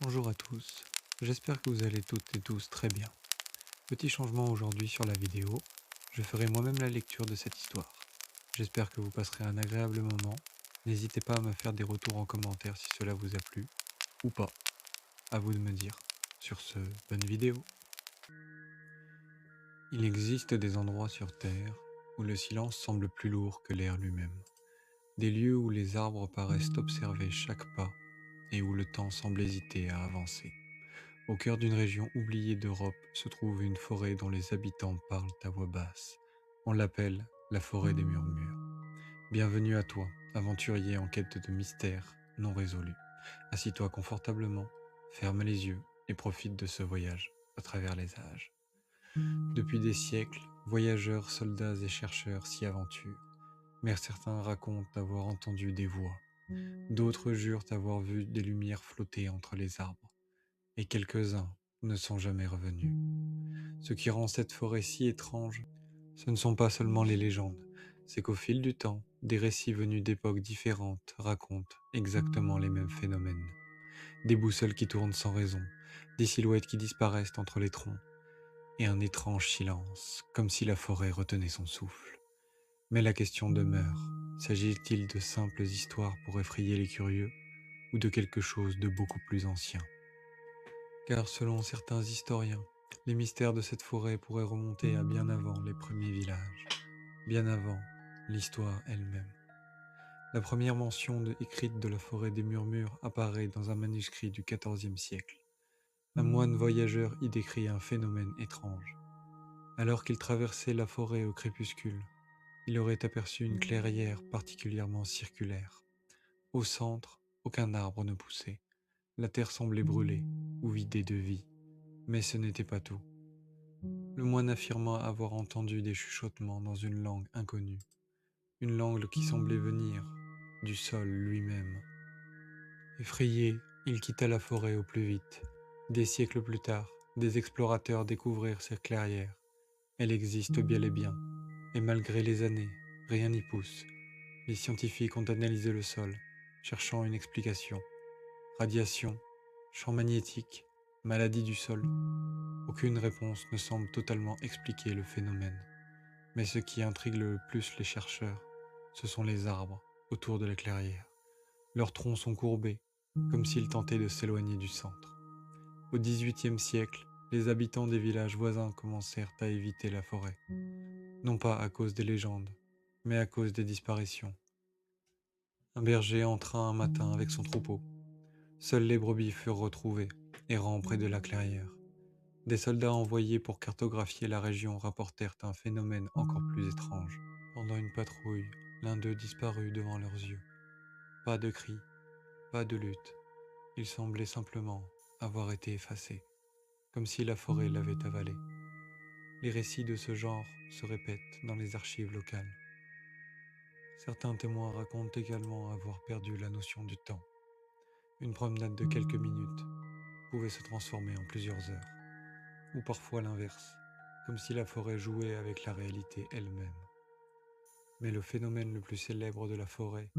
Bonjour à tous, j'espère que vous allez toutes et tous très bien. Petit changement aujourd'hui sur la vidéo, je ferai moi-même la lecture de cette histoire. J'espère que vous passerez un agréable moment. N'hésitez pas à me faire des retours en commentaire si cela vous a plu, ou pas. À vous de me dire. Sur ce, bonne vidéo. Il existe des endroits sur Terre où le silence semble plus lourd que l'air lui-même. Des lieux où les arbres paraissent observer chaque pas et où le temps semble hésiter à avancer. Au cœur d'une région oubliée d'Europe se trouve une forêt dont les habitants parlent à voix basse. On l'appelle la forêt des murmures. Bienvenue à toi, aventurier en quête de mystères non résolus. Assis-toi confortablement, ferme les yeux et profite de ce voyage à travers les âges. Depuis des siècles, voyageurs, soldats et chercheurs s'y aventurent. Mais certains racontent avoir entendu des voix. D'autres jurent avoir vu des lumières flotter entre les arbres. Et quelques-uns ne sont jamais revenus. Ce qui rend cette forêt si étrange, ce ne sont pas seulement les légendes, c'est qu'au fil du temps, des récits venus d'époques différentes racontent exactement les mêmes phénomènes. Des boussoles qui tournent sans raison, des silhouettes qui disparaissent entre les troncs, et un étrange silence, comme si la forêt retenait son souffle. Mais la question demeure, s'agit-il de simples histoires pour effrayer les curieux, ou de quelque chose de beaucoup plus ancien ? Car selon certains historiens, les mystères de cette forêt pourraient remonter à bien avant les premiers villages, bien avant l'histoire elle-même. La première mention écrite de la forêt des murmures apparaît dans un manuscrit du XIVe siècle. Un moine voyageur y décrit un phénomène étrange. Alors qu'il traversait la forêt au crépuscule, il aurait aperçu une clairière particulièrement circulaire. Au centre, aucun arbre ne poussait. La terre semblait brûlée ou vidée de vie. Mais ce n'était pas tout. Le moine affirma avoir entendu des chuchotements dans une langue inconnue, une langue qui semblait venir du sol lui-même. Effrayé, il quitta la forêt au plus vite. Des siècles plus tard, des explorateurs découvrirent cette clairière. Elle existe bel et bien, et malgré les années, rien n'y pousse. Les scientifiques ont analysé le sol, cherchant une explication. Radiation, champ magnétique, maladie du sol. Aucune réponse ne semble totalement expliquer le phénomène. Mais ce qui intrigue le plus les chercheurs, ce sont les arbres autour de la clairière. Leurs troncs sont courbés, comme s'ils tentaient de s'éloigner du centre. Au XVIIIe siècle, les habitants des villages voisins commencèrent à éviter la forêt. Non pas à cause des légendes, mais à cause des disparitions. Un berger entra un matin avec son troupeau. Seules les brebis furent retrouvées, errant près de la clairière. Des soldats envoyés pour cartographier la région rapportèrent un phénomène encore plus étrange. Pendant une patrouille, l'un d'eux disparut devant leurs yeux. Pas de cris, pas de lutte. Il semblait simplement avoir été effacé, comme si la forêt l'avait avalé. Les récits de ce genre se répètent dans les archives locales. Certains témoins racontent également avoir perdu la notion du temps. Une promenade de quelques minutes pouvait se transformer en plusieurs heures, ou parfois l'inverse, comme si la forêt jouait avec la réalité elle-même. Mais le phénomène le plus célèbre de la forêt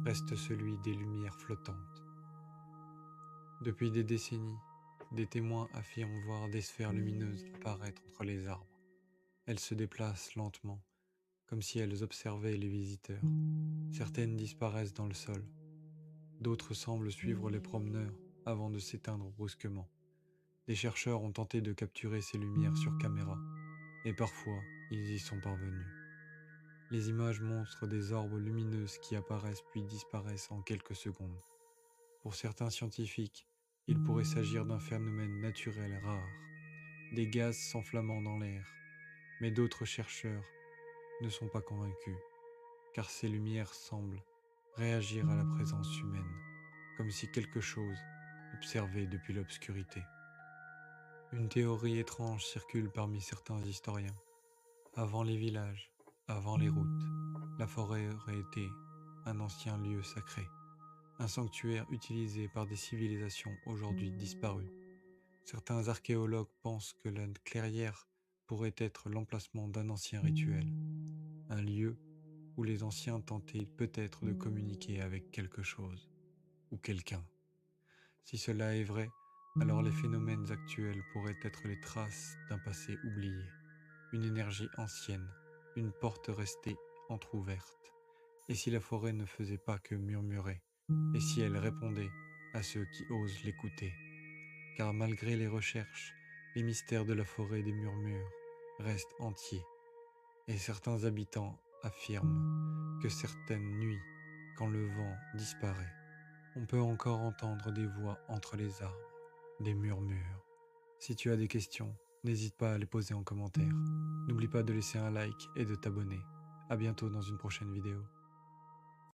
reste celui des lumières flottantes. Depuis des décennies, des témoins affirment voir des sphères lumineuses apparaître entre les arbres. Elles se déplacent lentement, comme si elles observaient les visiteurs. Certaines disparaissent dans le sol, d'autres semblent suivre les promeneurs avant de s'éteindre brusquement. Des chercheurs ont tenté de capturer ces lumières sur caméra, et parfois ils y sont parvenus. Les images montrent des orbes lumineuses qui apparaissent puis disparaissent en quelques secondes. Pour certains scientifiques, il pourrait s'agir d'un phénomène naturel rare, des gaz s'enflammant dans l'air, mais d'autres chercheurs ne sont pas convaincus, car ces lumières semblent réagir à la présence humaine, comme si quelque chose observait depuis l'obscurité. Une théorie étrange circule parmi certains historiens. Avant les villages, avant les routes, la forêt aurait été un ancien lieu sacré, un sanctuaire utilisé par des civilisations aujourd'hui disparues. Certains archéologues pensent que la clairière pourrait être l'emplacement d'un ancien rituel, un lieu où les anciens tentaient peut-être de communiquer avec quelque chose ou quelqu'un. Si cela est vrai, Alors les phénomènes actuels pourraient être les traces d'un passé oublié, une énergie ancienne, une porte restée entr'ouverte. Et si la forêt ne faisait pas que murmurer, et si elle répondait à ceux qui osent l'écouter? Car malgré les recherches, les mystères de la forêt des murmures restent entiers, et certains habitants affirment que certaines nuits, quand le vent disparaît, on peut encore entendre des voix entre les arbres, des murmures. Si tu as des questions, n'hésite pas à les poser en commentaire. N'oublie pas de laisser un like et de t'abonner. À bientôt dans une prochaine vidéo.